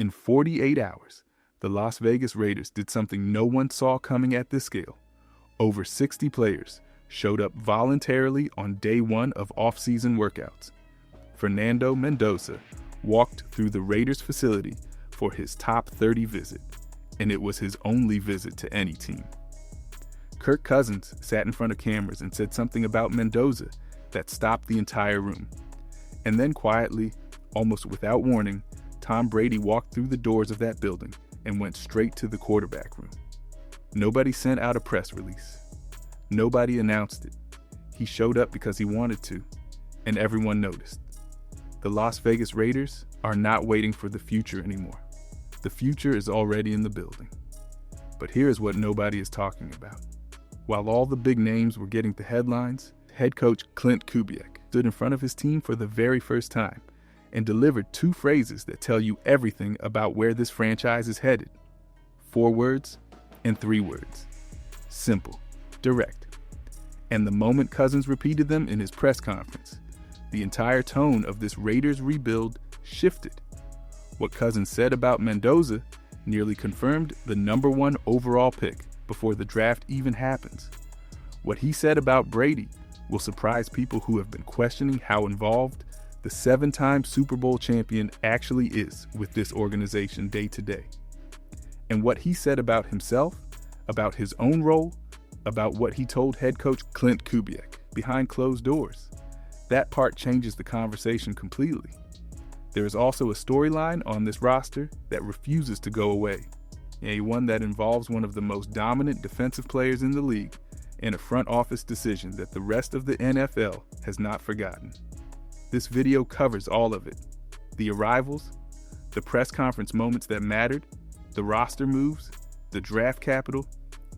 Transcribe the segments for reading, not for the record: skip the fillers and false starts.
In 48 hours, the Las Vegas Raiders did something no one saw coming at this scale. Over 60 players showed up voluntarily on day one of off-season workouts. Fernando Mendoza walked through the Raiders facility for his top 30 visit, and it was his only visit to any team. Kirk Cousins sat in front of cameras and said something about Mendoza that stopped the entire room. And then quietly, almost without warning, Tom Brady walked through the doors of that building and went straight to the quarterback room. Nobody sent out a press release. Nobody announced it. He showed up because he wanted to, and everyone noticed. The Las Vegas Raiders are not waiting for the future anymore. The future is already in the building. But here is what nobody is talking about. While all the big names were getting the headlines, head coach Klint Kubiak stood in front of his team for the very first time and delivered 2 phrases that tell you everything about where this franchise is headed. 4 words and 3 words. Simple, direct. And the moment Cousins repeated them in his press conference, the entire tone of this Raiders rebuild shifted. What Cousins said about Mendoza nearly confirmed the #1 overall pick before the draft even happens. What he said about Brady will surprise people who have been questioning how involved the 7-time Super Bowl champion actually is with this organization day to day. And what he said about himself, about his own role, about what he told head coach Klint Kubiak behind closed doors, that part changes the conversation completely. There is also a storyline on this roster that refuses to go away, one that involves one of the most dominant defensive players in the league and a front office decision that the rest of the NFL has not forgotten. This video covers all of it. The arrivals, the press conference moments that mattered, the roster moves, the draft capital,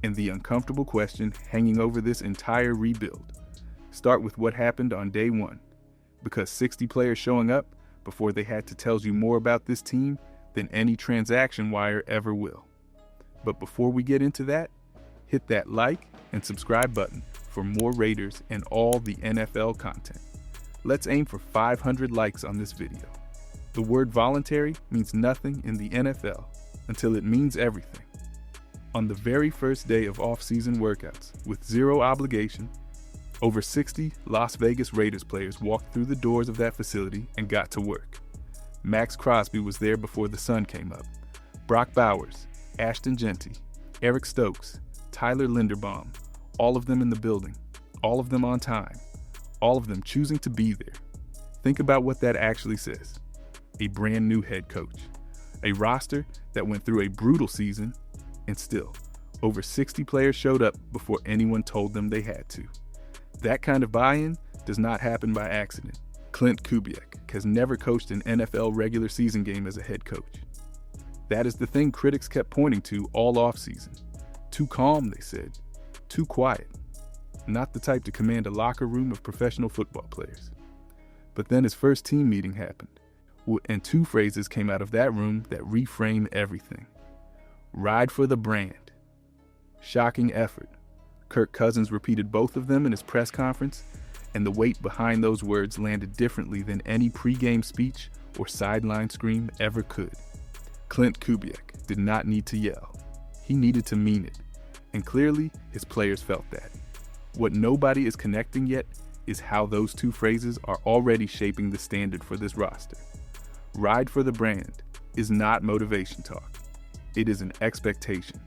and the uncomfortable question hanging over this entire rebuild. Start with what happened on day one, because 60 players showing up before they had to tells you more about this team than any transaction wire ever will. But before we get into that, hit that like and subscribe button for more Raiders and all the NFL content. Let's aim for 500 likes on this video. The word voluntary means nothing in the NFL until it means everything. On the very first day of off-season workouts, with zero obligation, over 60 Las Vegas Raiders players walked through the doors of that facility and got to work. Maxx Crosby was there before the sun came up. Brock Bowers, Ashton Genty, Eric Stokes, Tyler Linderbaum, all of them in the building, all of them on time, all of them choosing to be there. Think about what that actually says. A brand new head coach, a roster that went through a brutal season, and still, over 60 players showed up before anyone told them they had to. That kind of buy-in does not happen by accident. Klint Kubiak has never coached an NFL regular season game as a head coach. That is the thing critics kept pointing to all offseason. Too calm, they said. Too quiet. Not the type to command a locker room of professional football players. But then his first team meeting happened, and 2 phrases came out of that room that reframe everything. Ride for the brand. Shocking effort. Kirk Cousins repeated both of them in his press conference, and the weight behind those words landed differently than any pregame speech or sideline scream ever could. Klint Kubiak did not need to yell. He needed to mean it, and clearly his players felt that. What nobody is connecting yet is how those 2 phrases are already shaping the standard for this roster. Ride for the brand is not motivation talk. It is an expectation.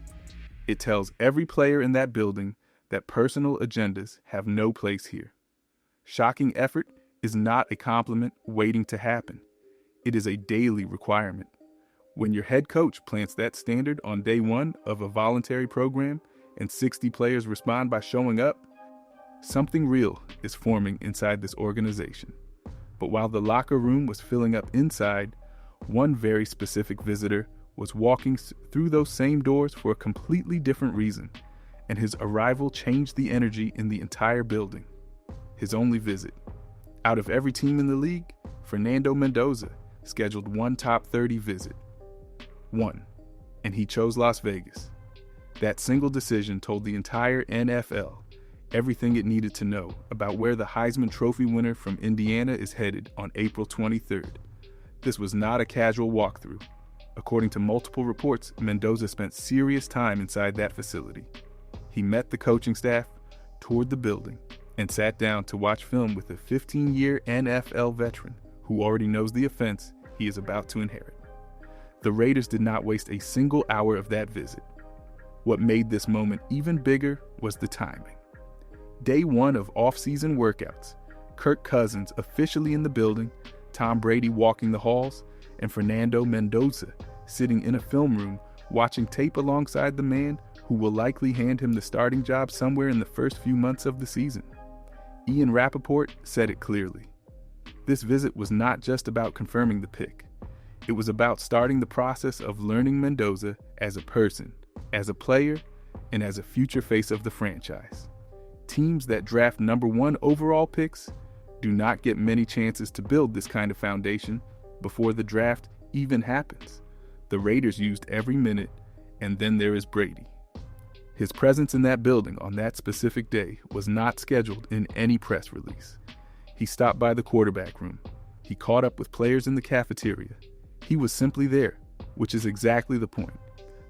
It tells every player in that building that personal agendas have no place here. Shocking effort is not a compliment waiting to happen. It is a daily requirement. When your head coach plants that standard on day one of a voluntary program and 60 players respond by showing up, something real is forming inside this organization. But while the locker room was filling up inside, one very specific visitor was walking through those same doors for a completely different reason, and his arrival changed the energy in the entire building. His only visit. Out of every team in the league, Fernando Mendoza scheduled one top 30 visit. One, and he chose Las Vegas. That single decision told the entire NFL everything it needed to know about where the Heisman Trophy winner from Indiana is headed on April 23rd. This was not a casual walkthrough. According to multiple reports, Mendoza spent serious time inside that facility. He met the coaching staff, toured the building, and sat down to watch film with a 15-year NFL veteran who already knows the offense he is about to inherit. The Raiders did not waste a single hour of that visit. What made this moment even bigger was the timing. Day one of off-season workouts, Kirk Cousins officially in the building, Tom Brady walking the halls, and Fernando Mendoza sitting in a film room watching tape alongside the man who will likely hand him the starting job somewhere in the first few months of the season. Ian Rappaport said it clearly. This visit was not just about confirming the pick. It was about starting the process of learning Mendoza as a person, as a player, and as a future face of the franchise. Teams that draft number 1 overall picks do not get many chances to build this kind of foundation before the draft even happens. The Raiders used every minute, and then there is Brady. His presence in that building on that specific day was not scheduled in any press release. He stopped by the quarterback room. He caught up with players in the cafeteria. He was simply there, which is exactly the point.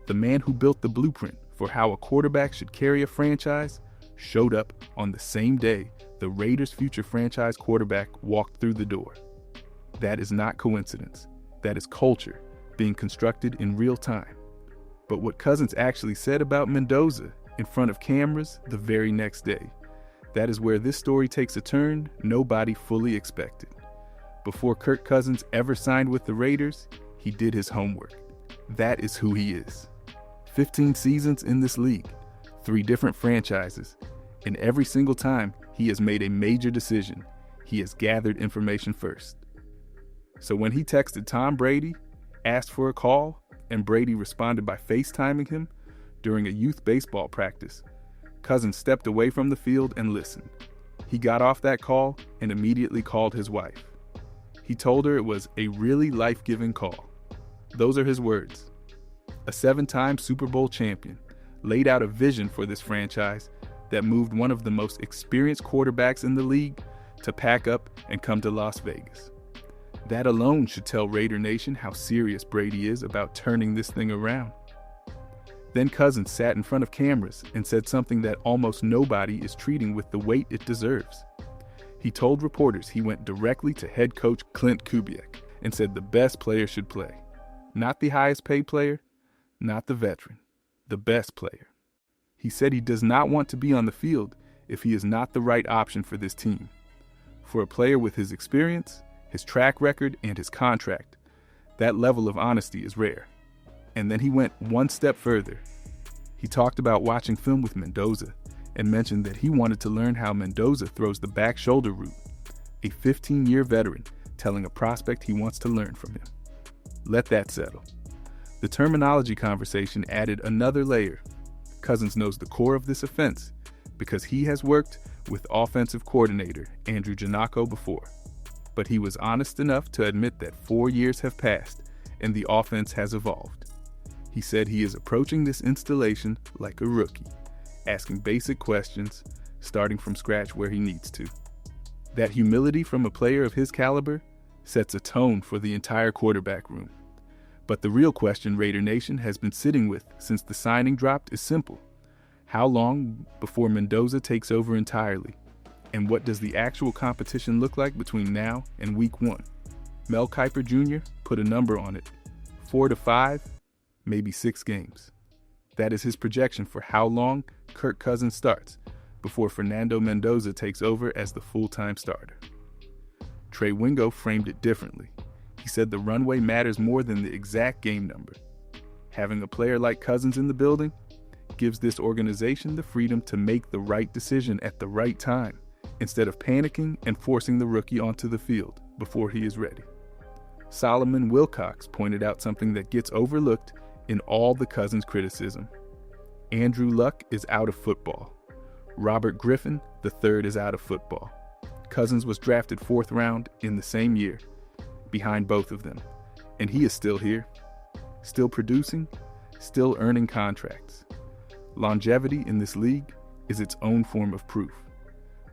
The man who built the blueprint for how a quarterback should carry a franchise showed up on the same day the Raiders' future franchise quarterback walked through the door. That is not coincidence. That is culture being constructed in real time. But what Cousins actually said about Mendoza in front of cameras the very next day, that is where this story takes a turn nobody fully expected. Before Kirk Cousins ever signed with the Raiders, he did his homework. That is who he is. 15 seasons in this league, 3 different franchises, and every single time he has made a major decision, he has gathered information first. So when he texted Tom Brady, asked for a call, and Brady responded by FaceTiming him during a youth baseball practice, Cousins stepped away from the field and listened. He got off that call and immediately called his wife. He told her it was a really life-giving call. Those are his words. A 7-time Super Bowl champion laid out a vision for this franchise that moved one of the most experienced quarterbacks in the league to pack up and come to Las Vegas. That alone should tell Raider Nation how serious Brady is about turning this thing around. Then Cousins sat in front of cameras and said something that almost nobody is treating with the weight it deserves. He told reporters he went directly to head coach Clint Kubiak and said the best player should play. Not the highest paid player, not the veteran, the best player. He said he does not want to be on the field if he is not the right option for this team. For a player with his experience, his track record, and his contract, that level of honesty is rare. And then he went one step further. He talked about watching film with Mendoza and mentioned that he wanted to learn how Mendoza throws the back shoulder route, a 15-year veteran telling a prospect he wants to learn from him. Let that settle. The terminology conversation added another layer. Cousins knows the core of this offense because he has worked with offensive coordinator Andrew Giannacco before. But he was honest enough to admit that 4 years have passed and the offense has evolved. He said he is approaching this installation like a rookie, asking basic questions, starting from scratch where he needs to. That humility from a player of his caliber sets a tone for the entire quarterback room. But the real question Raider Nation has been sitting with since the signing dropped is simple. How long before Mendoza takes over entirely? And what does the actual competition look like between now and week 1? Mel Kiper Jr. put a number on it. 4 to 5, maybe 6 games. That is his projection for how long Kirk Cousins starts before Fernando Mendoza takes over as the full-time starter. Trey Wingo framed it differently. He said the runway matters more than the exact game number. Having a player like Cousins in the building gives this organization the freedom to make the right decision at the right time, instead of panicking and forcing the rookie onto the field before he is ready. Solomon Wilcox pointed out something that gets overlooked in all the Cousins criticism. Andrew Luck is out of football. Robert Griffin III is out of football. Cousins was drafted 4th round in the same year, behind both of them, and he is still here, still producing, still earning contracts. Longevity in this league is its own form of proof.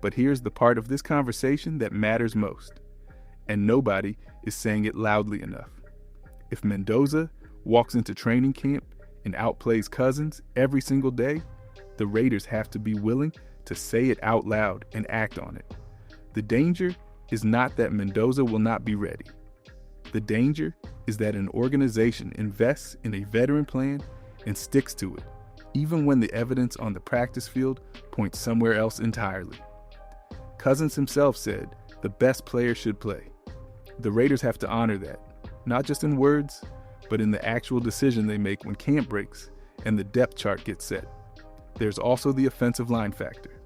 But here's the part of this conversation that matters most, and nobody is saying it loudly enough. If Mendoza walks into training camp and outplays Cousins every single day, the Raiders have to be willing to say it out loud and act on it. The danger is not that Mendoza will not be ready. The danger is that an organization invests in a veteran plan and sticks to it, even when the evidence on the practice field points somewhere else entirely. Cousins himself said the best player should play. The Raiders have to honor that, not just in words, but in the actual decision they make when camp breaks and the depth chart gets set. There's also the offensive line factor,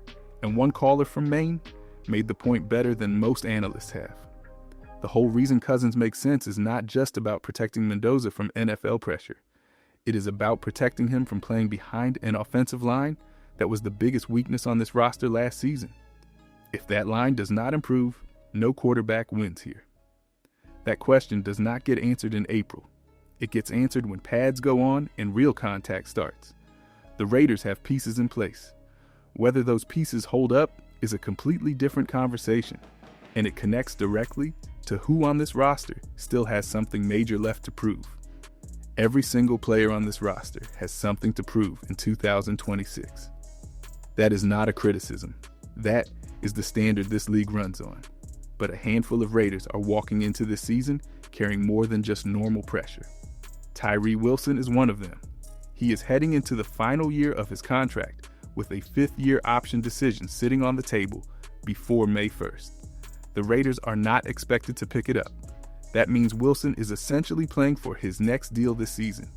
and one caller from Maine made the point better than most analysts have. The whole reason Cousins makes sense is not just about protecting Mendoza from NFL pressure. It is about protecting him from playing behind an offensive line that was the biggest weakness on this roster last season. If that line does not improve, no quarterback wins here. That question does not get answered in April. It gets answered when pads go on and real contact starts. The Raiders have pieces in place. Whether those pieces hold up is a completely different conversation, and it connects directly to who on this roster still has something major left to prove. Every single player on this roster has something to prove in 2026. That is not a criticism. That is the standard this league runs on. But a handful of Raiders are walking into this season carrying more than just normal pressure. Tyree Wilson is one of them. He is heading into the final year of his contract with a fifth-year option decision sitting on the table before May 1st. The Raiders are not expected to pick it up. That means Wilson is essentially playing for his next deal this season.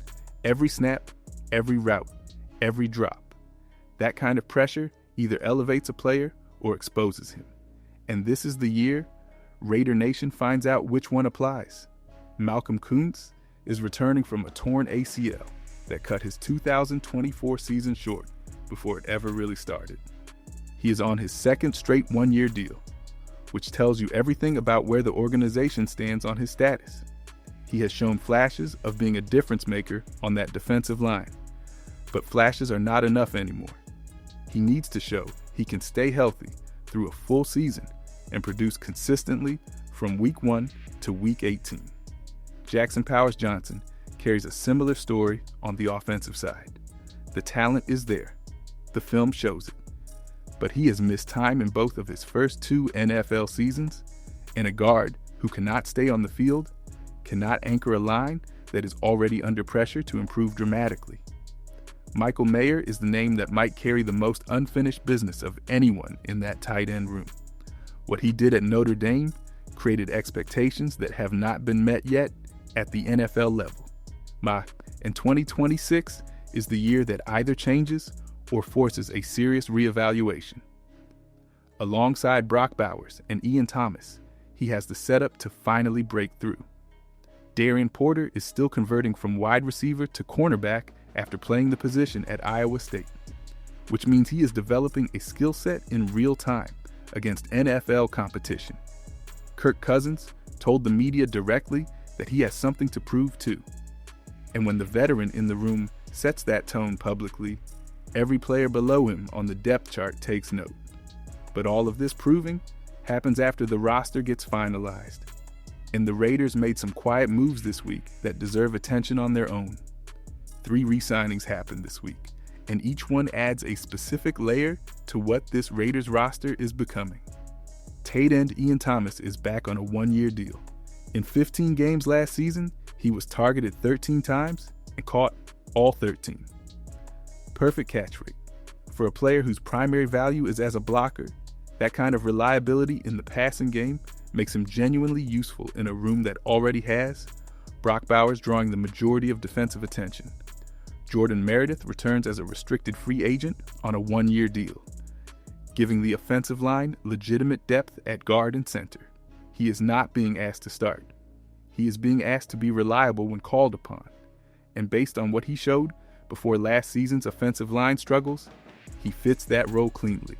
Every snap, every route, every drop. That kind of pressure either elevates a player or exposes him. And this is the year Raider Nation finds out which one applies. Malcolm Kuntz is returning from a torn ACL that cut his 2024 season short before it ever really started. He is on his second straight one-year deal, which tells you everything about where the organization stands on his status. He has shown flashes of being a difference maker on that defensive line, but flashes are not enough anymore. He needs to show he can stay healthy through a full season and produce consistently from week 1 to week 18. Jackson Powers Johnson carries a similar story on the offensive side. The talent is there. The film shows it. But he has missed time in both of his first 2 NFL seasons, and a guard who cannot stay on the field, cannot anchor a line that is already under pressure to improve dramatically. Michael Mayer is the name that might carry the most unfinished business of anyone in that tight end room. What he did at Notre Dame created expectations that have not been met yet at the NFL level. And 2026 is the year that either changes or forces a serious reevaluation. Alongside Brock Bowers and Ian Thomas, he has the setup to finally break through. Darian Porter is still converting from wide receiver to cornerback after playing the position at Iowa State, which means he is developing a skill set in real time against NFL competition. Kirk Cousins told the media directly that he has something to prove too. And when the veteran in the room sets that tone publicly, every player below him on the depth chart takes note. But all of this proving happens after the roster gets finalized. And the Raiders made some quiet moves this week that deserve attention on their own. 3 re-signings happened this week, and each one adds a specific layer to what this Raiders roster is becoming. Tight end Ian Thomas is back on a 1-year deal. In 15 games last season, he was targeted 13 times and caught all 13. Perfect catch rate. For a player whose primary value is as a blocker, that kind of reliability in the passing game makes him genuinely useful in a room that already has Brock Bowers drawing the majority of defensive attention. Jordan Meredith returns as a restricted free agent on a 1-year deal, giving the offensive line legitimate depth at guard and center. He is not being asked to start. He is being asked to be reliable when called upon. And based on what he showed before last season's offensive line struggles, he fits that role cleanly.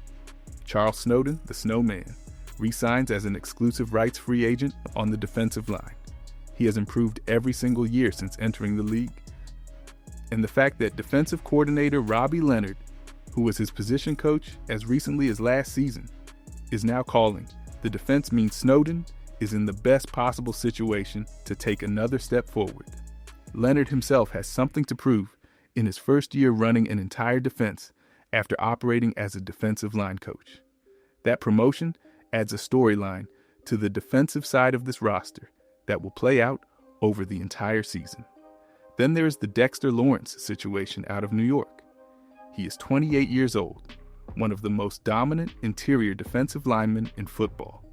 Charles Snowden, the Snowman, re-signs as an exclusive rights free agent on the defensive line. He has improved every single year since entering the league. And the fact that defensive coordinator Robbie Leonard, who was his position coach as recently as last season, is now calling the defense means Snowden is in the best possible situation to take another step forward. Leonard himself has something to prove in his first year running an entire defense after operating as a defensive line coach. That promotion adds a storyline to the defensive side of this roster that will play out over the entire season. Then there is the Dexter Lawrence situation out of New York. He is 28 years old, one of the most dominant interior defensive linemen in football,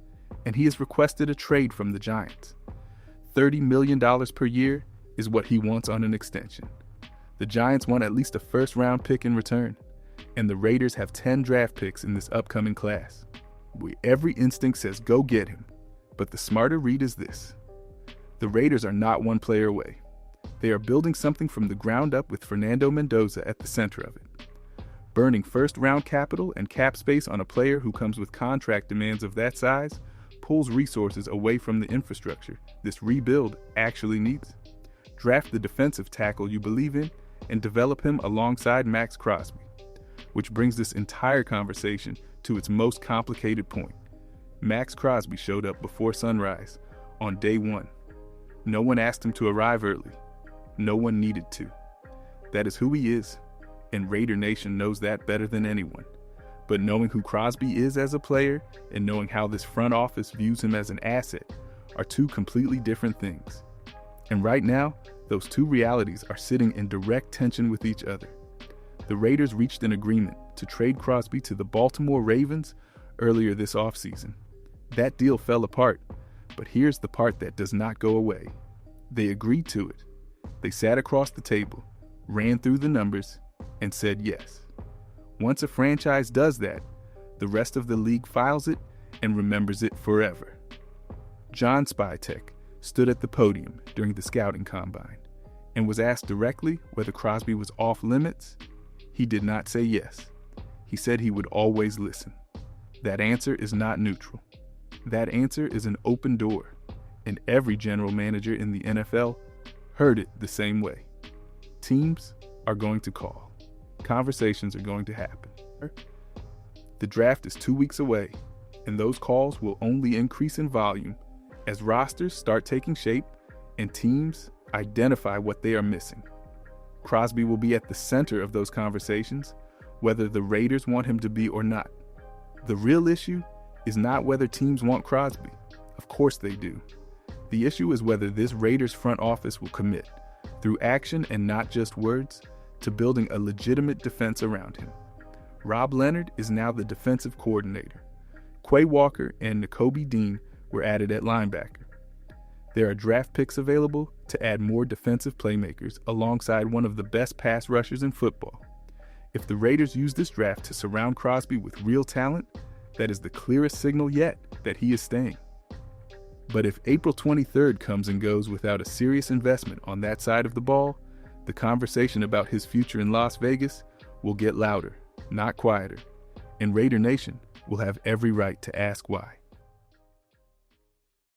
and he has requested a trade from the Giants. $30 million per year is what he wants on an extension. The Giants want at least a first-round pick in return, and the Raiders have 10 draft picks in this upcoming class. Every instinct says go get him, but the smarter read is this. The Raiders are not one player away. They are building something from the ground up with Fernando Mendoza at the center of it. Burning first-round capital and cap space on a player who comes with contract demands of that size pulls resources away from the infrastructure this rebuild actually needs. Draft the defensive tackle you believe in and develop him alongside Maxx Crosby, which brings this entire conversation to its most complicated point. Maxx Crosby showed up before sunrise on day one. No one asked him to arrive early. No one needed to. That is who he is, and Raider Nation knows that better than anyone. But knowing who Crosby is as a player and knowing how this front office views him as an asset are two completely different things. And right now, those two realities are sitting in direct tension with each other. The Raiders reached an agreement to trade Crosby to the Baltimore Ravens earlier this offseason. That deal fell apart, but here's the part that does not go away. They agreed to it. They sat across the table, ran through the numbers, and said yes. Once a franchise does that, the rest of the league files it and remembers it forever. John Spytek stood at the podium during the scouting combine and was asked directly whether Crosby was off limits. He did not say yes. He said he would always listen. That answer is not neutral. That answer is an open door, and every general manager in the NFL heard it the same way. Teams are going to call. Conversations are going to happen. The draft is 2 weeks away, and those calls will only increase in volume as rosters start taking shape and teams identify what they are missing. Crosby will be at the center of those conversations, whether the Raiders want him to be or not. The real issue is not whether teams want Crosby. Of course they do. The issue is whether this Raiders front office will commit, through action and not just words, to building a legitimate defense around him. Rob Leonard is now the defensive coordinator. Quay Walker and Nakobe Dean were added at linebacker. There are draft picks available to add more defensive playmakers alongside one of the best pass rushers in football. If the Raiders use this draft to surround Crosby with real talent, that is the clearest signal yet that he is staying. But if April 23rd comes and goes without a serious investment on that side of the ball, the conversation about his future in Las Vegas will get louder, not quieter, and Raider Nation will have every right to ask why.